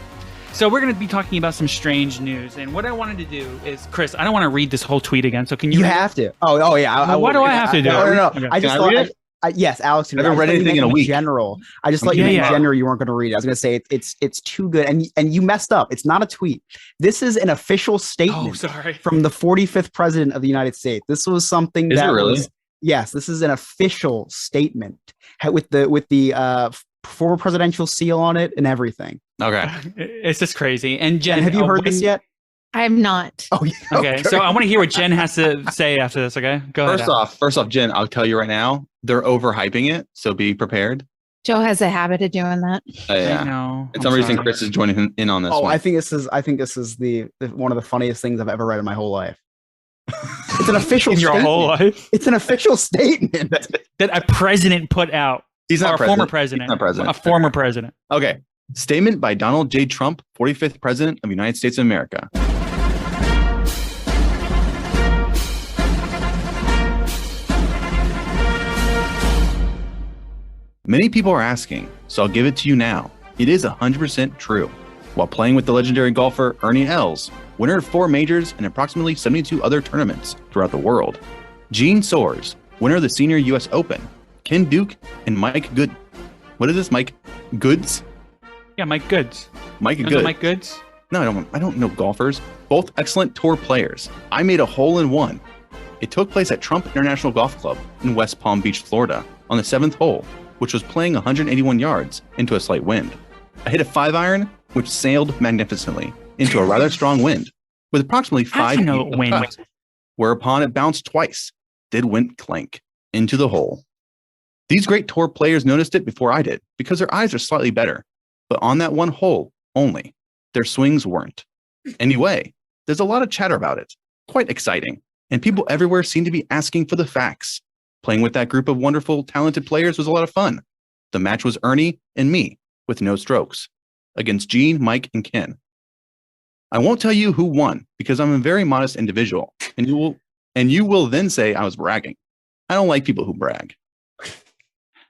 So we're going to be talking about some strange news. And what I wanted to do is, Chris, I don't want to read this whole tweet again. So can you? You have to. Oh yeah. Why do I have to do it? No. Okay. I just thought. Yes, Alex. I haven't read anything in a week. General, I just thought you in general you weren't going to read it. I was going to say it's too good, and you messed up. It's not a tweet. This is an official statement from the 45th president of the United States. This was something Is it really? Yes, this is an official statement with the former presidential seal on it and everything. Okay, it's just crazy. And Jen, have you heard this yet? I'm not. Oh, yeah. Okay, so I want to hear what Jen has to say after this. Okay, go ahead. First off, Jen, I'll tell you right now, they're overhyping it, so be prepared. Joe has a habit of doing that. Yeah, I know. For some reason, Chris is joining in on this. Oh, one. I think this is the one of the funniest things I've ever read in my whole life. It's an official in your statement. whole life. It's an official statement that a president put out. He's not a president. former president. He's not president. A former president. Okay. Statement by Donald J. Trump, 45th President of the United States of America. Many people are asking, so I'll give it to you now. It is 100% true. While playing with the legendary golfer Ernie Els, winner of 4 majors and approximately 72 other tournaments throughout the world, Gene Soares, winner of the Senior U.S. Open, Ken Duke, and Mike Good. What is this, Mike Goods? Yeah, Mike Goods. Mike Is it Goods. Mike Goods? No, I don't know golfers. Both excellent tour players. I made a hole-in-one. It took place at Trump International Golf Club in West Palm Beach, Florida, on the 7th hole, which was playing 181 yards into a slight wind. I hit a 5-iron, which sailed magnificently into a rather strong wind, with approximately 5 feet of wind? cut, whereupon it bounced twice, did went clank, into the hole. These great tour players noticed it before I did, because their eyes are slightly better, but on that one hole only. Their swings weren't. Anyway, there's a lot of chatter about it. Quite exciting. And people everywhere seem to be asking for the facts. Playing with that group of wonderful, talented players was a lot of fun. The match was Ernie and me, with no strokes, against Gene, Mike, and Ken. I won't tell you who won, because I'm a very modest individual, and you will then say I was bragging. I don't like people who brag.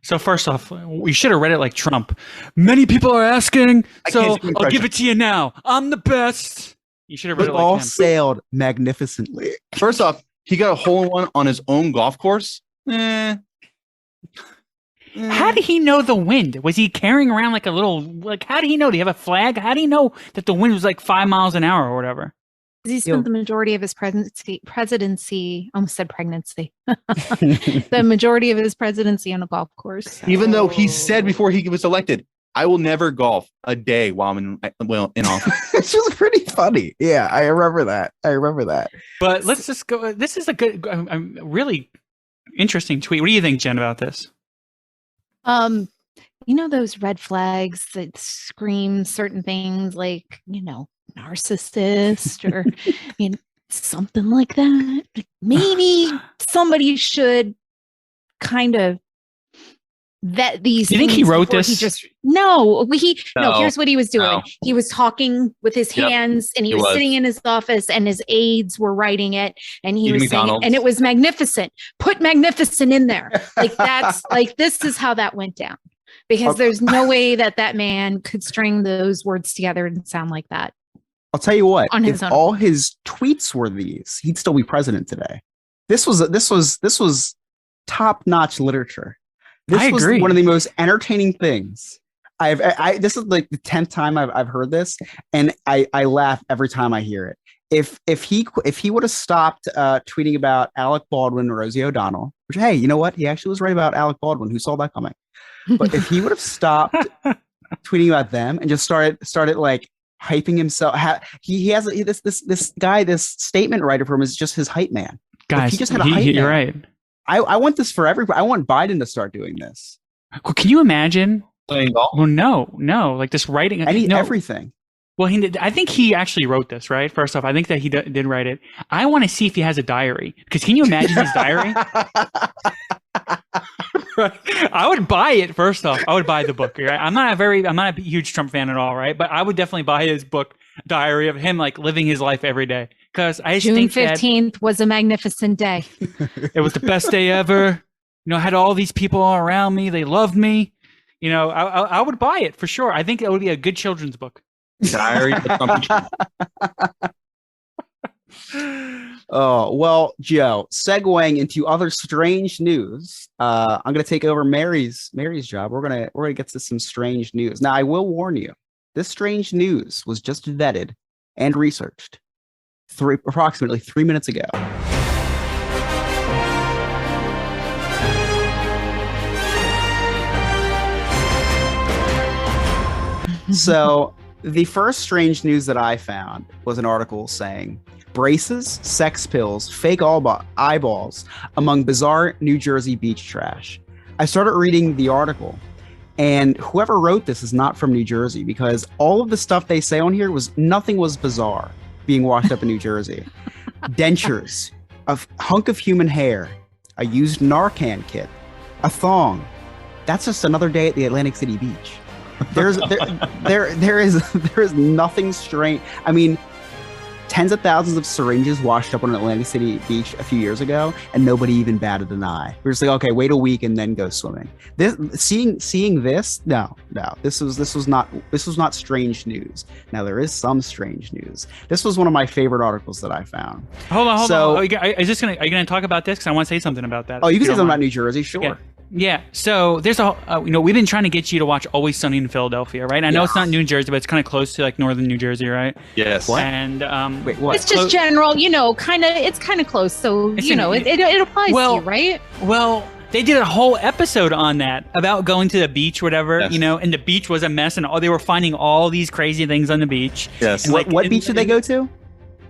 So first off, we should have read it like Trump. Many people are asking, so I'll give it to you now. I'm the best. You should have read it like all him. sailed magnificently. First off, he got a hole-in-one on his own golf course. How did he know the wind? Was he carrying around like a little, how did he know? Do you have a flag? How do you know that the wind was like 5 miles an hour or whatever? He spent the majority of his presidency, almost said pregnancy, the majority of his presidency on a golf course. So. Even though he said before he was elected, I will never golf a day while I'm in office. It's just pretty funny. Yeah, I remember that. But let's just go. This is a good, really interesting tweet. What do you think, Jen, about this? You know, those red flags that scream certain things like, you know, narcissist or you know, something like that. Maybe somebody should kind of vet these. Do you think he wrote this? No. Here's what he was doing. No. He was talking with his hands, and he was sitting in his office, and his aides were writing it, and he was saying, and it was magnificent. Put magnificent in there. Like that's like this is how that went down. Because there's no way that man could string those words together and sound like that. I'll tell you what. If all his tweets were these, he'd still be president today. This was top-notch literature. This was one of the most entertaining things this is like the 10th time I've heard this, and I laugh every time I hear it. If he would have stopped tweeting about Alec Baldwin and Rosie O'Donnell, which, hey, you know what? He actually was right about Alec Baldwin. Who saw that coming? But if he would have stopped tweeting about them and just started like hyping himself, he has this guy, this statement writer for him is just his hype man. Guys, he just had a hype you're man. right. I want this for everybody. I want Biden to start doing this. Well, can you imagine? Playing golf? Well, no, like just writing everything. Well, I think he actually wrote this, right? First off, I think that he did write it. I want to see if he has a diary. Because can you imagine his diary? I would buy it. First off, I would buy the book. Right? I'm not a huge Trump fan at all, right? But I would definitely buy his book diary of him like living his life every day. Because I just June think 15th was a magnificent day. It was the best day ever. You know, I had all these people all around me. They loved me. You know, I would buy it for sure. I think it would be a good children's book. Diary. Oh, well, Joe, segueing into other strange news, I'm going to take over Mary's job. We're going to get to some strange news. Now, I will warn you, this strange news was just vetted and researched approximately 3 minutes ago. So the first strange news that I found was an article saying braces, sex pills, fake eyeballs among bizarre New Jersey beach trash. I started reading the article, and whoever wrote this is not from New Jersey, because all of the stuff they say on here nothing was bizarre being washed up in New Jersey. Dentures, a hunk of human hair, a used Narcan kit, a thong. That's just another day at the Atlantic City beach. There is nothing strange. I mean, tens of thousands of syringes washed up on Atlantic City beach a few years ago, and nobody even batted an eye. We're just like, okay, wait a week and then go swimming. Seeing this, no, this was not strange news. Now there is some strange news. This was one of my favorite articles that I found. Hold on. Are you gonna talk about this? Because I want to say something about that. Oh, you can say something about New Jersey, sure. Yeah. So there's we've been trying to get you to watch Always Sunny in Philadelphia, right? I know it's not New Jersey, but it's kind of close to like northern New Jersey, right? Yes. What? And wait, what? It's just general, it's kind of close. So, it applies to you, right? Well, they did a whole episode on that about going to the beach, whatever, yes. And the beach was a mess, and they were finding all these crazy things on the beach. Yes. And what beach did they go to?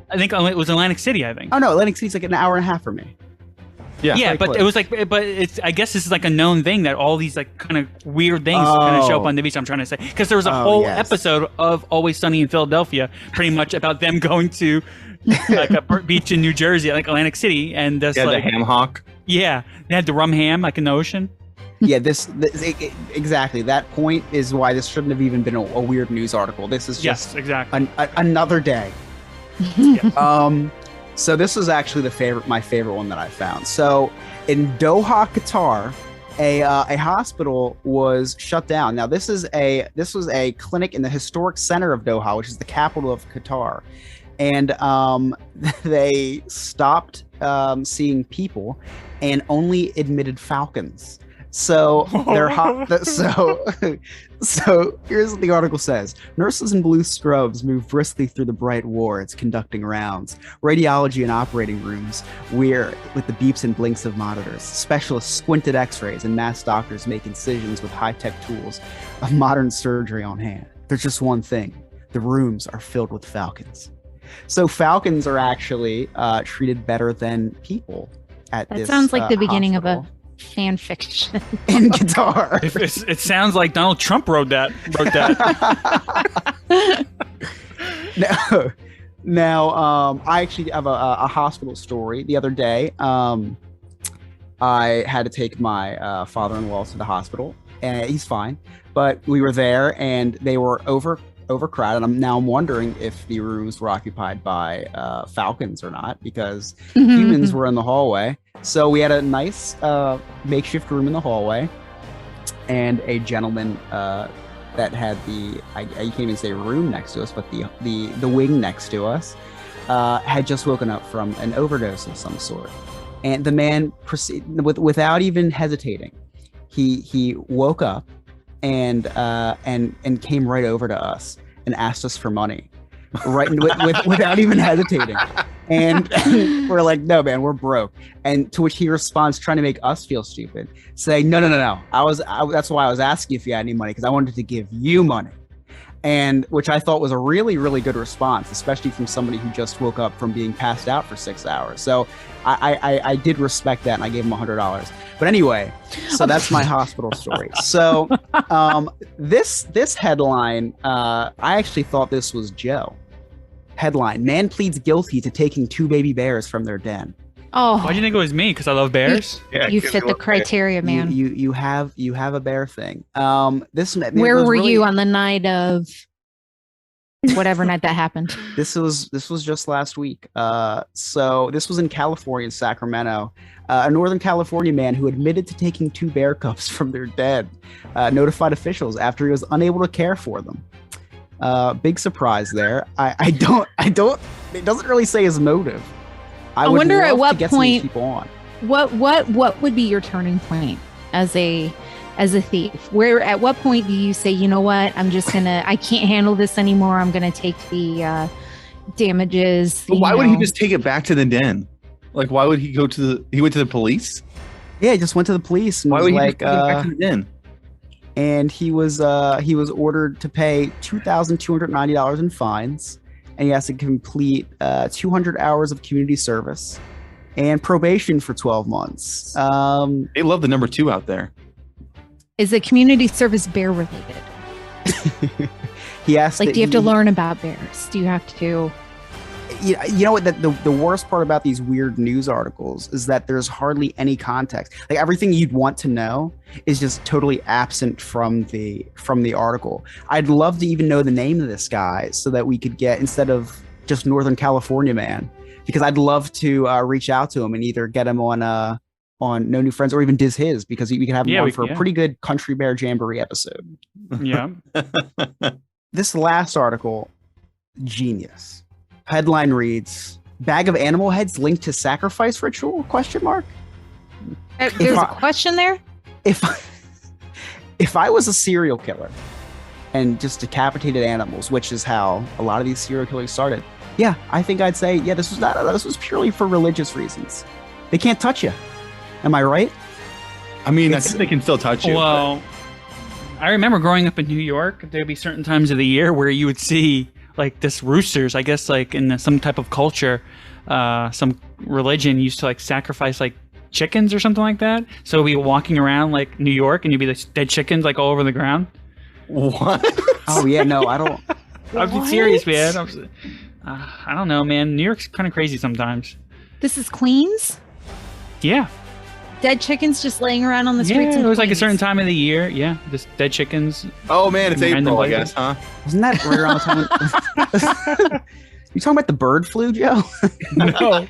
I think it was Atlantic City, I think. Oh, no, Atlantic City's like an hour and a half from me. Yeah, but it was I guess this is like a known thing that all these like kind of weird things kind of show up on the beach. I'm trying to say, because there was a whole episode of Always Sunny in Philadelphia, pretty much about them going to like a beach in New Jersey, like Atlantic City, and this the ham hock. Yeah, they had the rum ham like in the ocean. Yeah, exactly. That point is why this shouldn't have even been a weird news article. This is just another day. So this was actually my favorite one that I found. So in Doha, Qatar, a hospital was shut down. Now this was a clinic in the historic center of Doha, which is the capital of Qatar, and they stopped seeing people and only admitted falcons. So they're hot. So here's what the article says. Nurses in blue scrubs move briskly through the bright wards, conducting rounds. Radiology and operating rooms weird with the beeps and blinks of monitors. Specialists squinted x-rays and masked doctors make incisions with high-tech tools of modern surgery on hand. There's just one thing. The rooms are filled with falcons. So falcons are actually treated better than people at this. That sounds like the beginning hospital. of a fan fiction. In guitar. It sounds like Donald Trump wrote that. Now, I actually have a hospital story. The other day, I had to take my father-in-law to the hospital, and he's fine. But we were there, and they were overcrowded. I'm wondering if the rooms were occupied by falcons or not, because humans were in the hallway. So we had a nice makeshift room in the hallway, and a gentleman that had I can't even say room next to us, but the wing next to us had just woken up from an overdose of some sort. And the man without even hesitating, he woke up and came right over to us and asked us for money, right without even hesitating. And we're like, no, man, we're broke. And to which he responds, trying to make us feel stupid, saying, no. That's why I was asking if you had any money, because I wanted to give you money. And which I thought was a really, really good response, especially from somebody who just woke up from being passed out for 6 hours. So I did respect that, and I gave him $100. But anyway, so that's my hospital story. So this headline, I actually thought this was Joe. Headline: Man pleads guilty to taking 2 baby bears from their den. Oh, why do you think it was me? Because I love bears. You fit the criteria, man. You have a bear thing. Where were you on the night of whatever night that happened? This was just last week. So this was in California, in Sacramento. A Northern California man who admitted to taking 2 bear cubs from their den notified officials after he was unable to care for them. Big surprise there. I don't. It doesn't really say his motive. I wonder at what point. What would be your turning point as a thief? Where at what point do you say, you know what, I can't handle this anymore. I'm gonna take the damages. But why would he just take it back to the den? Like, why would he go to he went to the police? Yeah, he just went to the police. And why would he just take it back to the den? And he was ordered to pay $2,290 in fines, and he has to complete 200 hours of community service and probation for 12 months. They love the number 2 out there. Is it community service bear related? He asked. Do you have to learn about bears? Do you have to? You know what? The worst part about these weird news articles is that there's hardly any context. Like, everything you'd want to know is just totally absent from the article. I'd love to even know the name of this guy so that we could get, instead of just Northern California man, because I'd love to reach out to him and either get him on No New Friends or even diss his, because we could have him on for a pretty good Country Bear Jamboree episode. Yeah. This last article, genius. Headline reads: Bag of animal heads linked to sacrifice ritual? ? There's a question there? If I was a serial killer and just decapitated animals, which is how a lot of these serial killers started, yeah, I think I'd say, yeah, this was purely for religious reasons. They can't touch you. Am I right? I mean, I think they can still touch you. Well, I remember growing up in New York, there'd be certain times of the year where you would see like this roosters, I guess, like in some type of culture, some religion used to like sacrifice like chickens or something like that. So we'd be walking around like New York and you'd be like dead chickens like all over the ground. What? Oh yeah, no, I don't. I'm serious, man. I don't know, man. New York's kind of crazy sometimes. This is Queens? Yeah. Dead chickens just laying around on the streets. Yeah, it was like a certain time of the year. Yeah, just dead chickens. Oh man, it's April, I guess, huh? Wasn't that right around the time? You talking about the bird flu, Joe? No.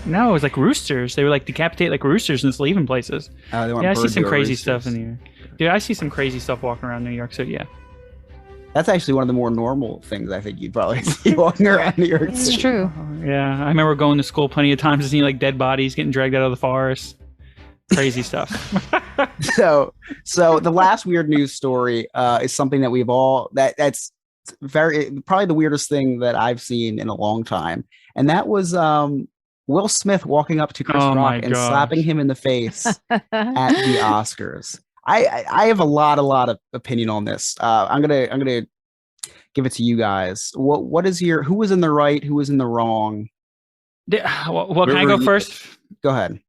It was like roosters. They were like decapitate like roosters and just leaving places. I see some crazy stuff in New York. Dude, I see some crazy stuff walking around New York. So yeah. That's actually one of the more normal things I think you'd probably see walking around New York. It's true. Yeah, I remember going to school plenty of times and seeing like dead bodies getting dragged out of the forest. Crazy stuff. So the last weird news story is something that we've all that's probably the weirdest thing that I've seen in a long time, and that was Will Smith walking up to Chris Rock and slapping him in the face at the Oscars. I have a lot of opinion on this. I'm gonna give it to you guys. What is who was in the right, who was in the wrong? Well, can I go first? Go ahead.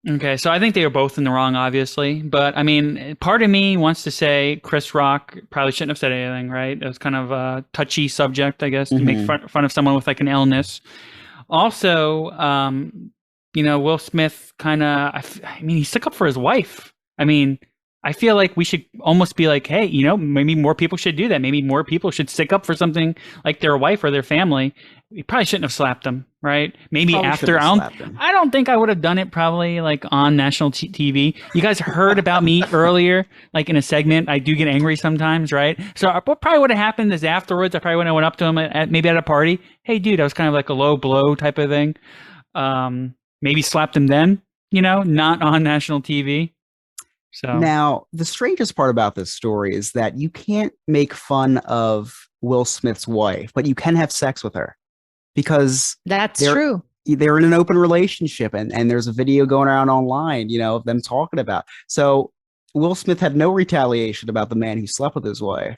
Okay, so I think they were both in the wrong, obviously. But I mean, part of me wants to say Chris Rock probably shouldn't have said anything, right? It was kind of a touchy subject, I guess, to make fun of someone with like an illness. Also, Will Smith kind of, I mean, he stuck up for his wife. I mean, I feel like we should almost be like, hey, maybe more people should do that. Maybe more people should stick up for something like their wife or their family. We probably shouldn't have slapped them, right? Maybe probably after, I don't think I would have done it probably like on national TV. You guys heard about me earlier, like in a segment, I do get angry sometimes, right? So what probably would have happened is afterwards, I probably would have went up to him maybe at a party. Hey, dude, I was kind of like a low blow type of thing. Maybe slapped him then, not on national TV. So now, the strangest part about this story is that you can't make fun of Will Smith's wife, but you can have sex with her because that's true. They're in an open relationship, and there's a video going around online, of them talking about. So Will Smith had no retaliation about the man who slept with his wife.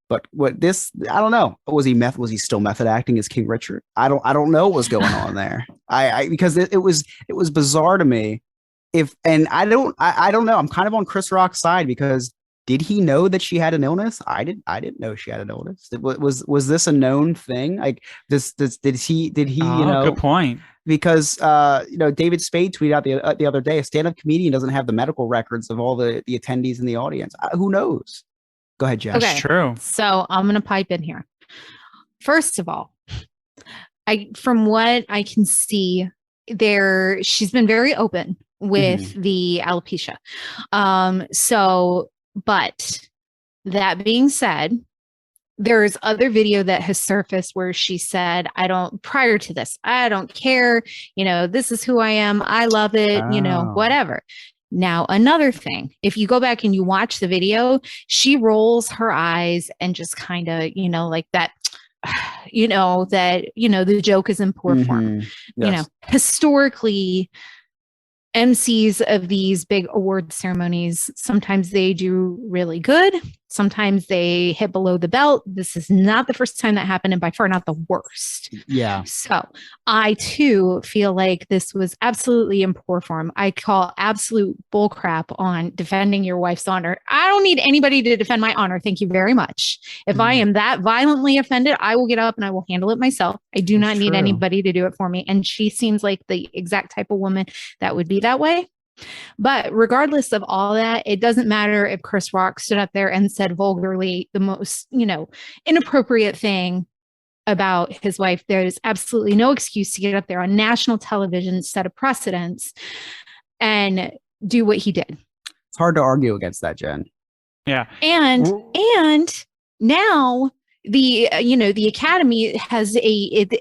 But I don't know. Was he still method acting as King Richard? I don't know what was going on there. Because it was bizarre to me. I don't know. I'm kind of on Chris Rock's side because did he know that she had an illness? I didn't know she had an illness. Was this a known thing? Like did he good point. Because David Spade tweeted out the other day, a stand-up comedian doesn't have the medical records of all the attendees in the audience. Who knows? Go ahead, Jess. Okay. It's true. So I'm going to pipe in here. First of all, from what I can see she's been very open with the alopecia. But that being said, there's other video that has surfaced where she said, prior to this, I don't care, this is who I am. I love it, whatever. Now, another thing, if you go back and you watch the video, she rolls her eyes and just kind of, like that, the joke is in poor form. Yes. Historically, MCs of these big award ceremonies, sometimes they do really good. Sometimes they hit below the belt. This is not the first time that happened, and by far not the worst. Yeah. So I too feel like this was absolutely in poor form. I call absolute bullcrap on defending your wife's honor. I don't need anybody to defend my honor. Thank you very much. If I am that violently offended, I will get up and I will handle it myself. I do not need anybody to do it for me. And she seems like the exact type of woman that would be that way. But regardless of all that, it doesn't matter if Chris Rock stood up there and said vulgarly the most, inappropriate thing about his wife. There's absolutely no excuse to get up there on national television, set a precedence, and do what he did. It's hard to argue against that, Jen. Yeah. And now the Academy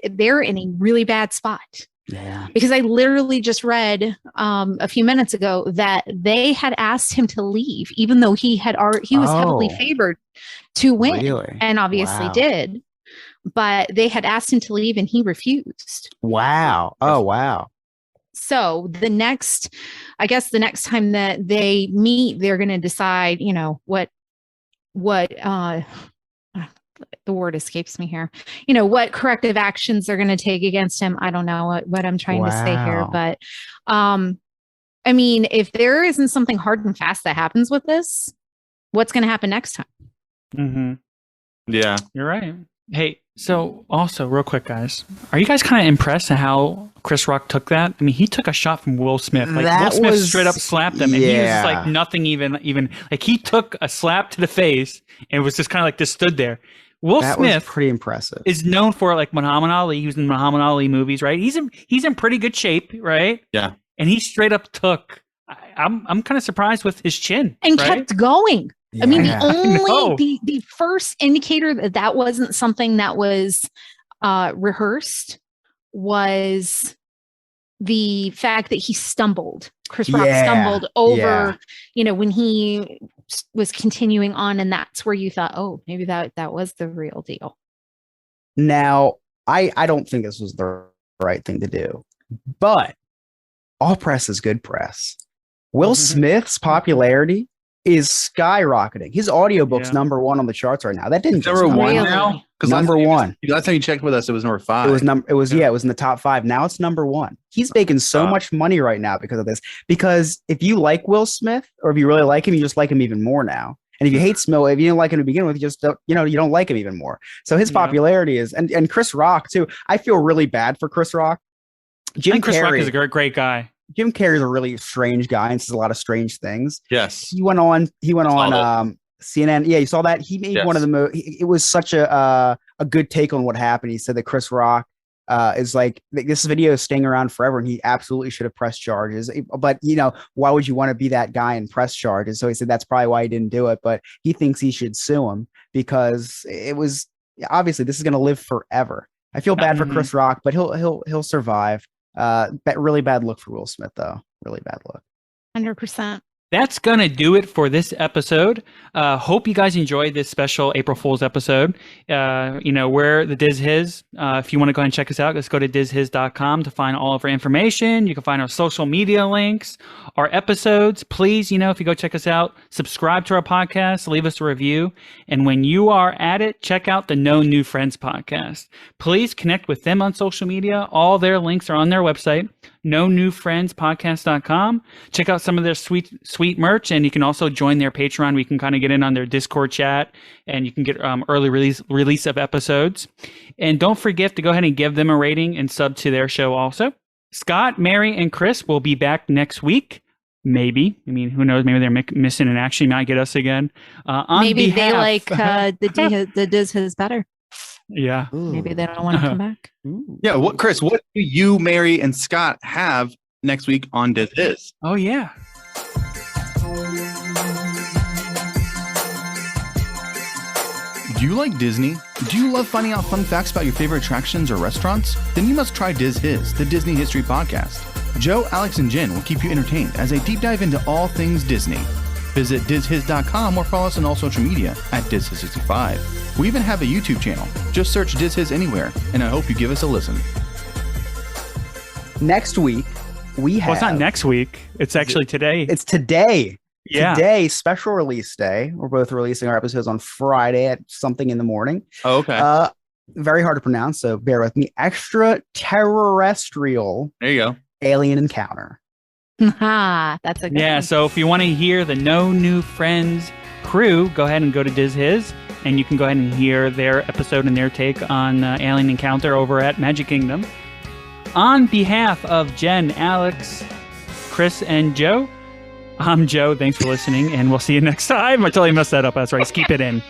they're in a really bad spot. Yeah. Because I literally just read a few minutes ago that they had asked him to leave, even though he was heavily favored to win, really? And obviously did. But they had asked him to leave, and he refused. Wow! Oh, wow! So the next time that they meet, they're going to decide, what the word escapes me here, what corrective actions they're going to take against him. I don't know what I'm trying to say here, but I mean, if there isn't something hard and fast that happens with this, what's going to happen next time? Mm-hmm. Yeah, you're right. Hey, so also real quick, guys, are you guys kind of impressed at how Chris Rock took that? I mean, he took a shot from Will Smith. Like Will Smith straight up slapped him, and he was just like nothing even like he took a slap to the face and was just kind of like just stood there. Will Smith was pretty impressive. Is known for like Muhammad Ali. He was in Muhammad Ali movies, right? He's in pretty good shape, right? Yeah. And he straight up took. I'm kind of surprised with his chin and right? kept going. Yeah. I mean, the first indicator that wasn't something that was rehearsed was the fact that he stumbled. Chris Rock stumbled over, when he was continuing on, and that's where you thought, oh, maybe that was the real deal. Now, I don't think this was the right thing to do, but all press is good press. Will Smith's popularity is skyrocketing. His audiobook's number one on the charts right now. That didn't just number one Really? now. Because number one. Last time you checked with us, it was number 5. It was it was in the top 5. Now it's number 1. He's making so much money right now because of this. Because if you like Will Smith, or if you really like him, you just like him even more now. And if you hate Smith, if you didn't like him to begin with, you just don't, you don't like him even more. So his popularity is, and Chris Rock too. I feel really bad for Chris Rock. Chris Rock is a great guy. Jim Carrey's a really strange guy and says a lot of strange things. Yes. He went on CNN. Yeah, you saw that? He made one of the most, it was such a good take on what happened. He said that Chris Rock is like, this video is staying around forever and he absolutely should have pressed charges. But, why would you want to be that guy and press charges? So he said that's probably why he didn't do it. But he thinks he should sue him because it was, obviously, this is going to live forever. I feel bad for Chris Rock, but he'll survive. Really bad look for Will Smith, though. Really bad look. 100%. That's going to do it for this episode. Hope you guys enjoyed this special April Fool's episode. We're the Diz His. If you want to go ahead and check us out, let's go to dizhis.com to find all of our information. You can find our social media links, our episodes. Please, if you go check us out, subscribe to our podcast, leave us a review. And when you are at it, check out the No New Friends podcast. Please connect with them on social media. All their links are on their website, nonewfriendspodcast.com. Check out some of their sweet merch, and you can also join their Patreon. We can kind of get in on their Discord chat, and you can get early release of episodes. And don't forget to go ahead and give them a rating and sub to their show also. Scott, Mary, and Chris will be back next week. Maybe. I mean, who knows? Maybe they're missing and actually might get us again. Maybe they like the Diz His better. Yeah. Ooh. Maybe they don't want to come back. Yeah. Chris, what do you, Mary, and Scott have next week on Diz His? Oh, yeah. Do you like Disney? Do you love finding out fun facts about your favorite attractions or restaurants? Then you must try Diz His, the Disney History Podcast. Joe, Alex, and Jen will keep you entertained as they deep dive into all things Disney. Visit dizhis.com or follow us on all social media at dizhis65. We even have a YouTube channel. Just search Diz His anywhere, and I hope you give us a listen. Next week, we have... Well, it's not next week. It's actually today. It's today. Yeah. Today, special release day. We're both releasing our episodes on Friday at something in the morning. Oh, okay. Very hard to pronounce, so bear with me. Extraterrestrial. There you go. Alien encounter. That's a good one. So if you want to hear the No New Friends crew, go ahead and go to Diz His, and you can go ahead and hear their episode and their take on Alien Encounter over at Magic Kingdom. On behalf of Jen, Alex, Chris, and Joe, I'm Joe. Thanks for listening, and we'll see you next time. I totally messed that up. That's right. Just keep it in.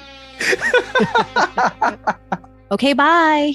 Okay, bye.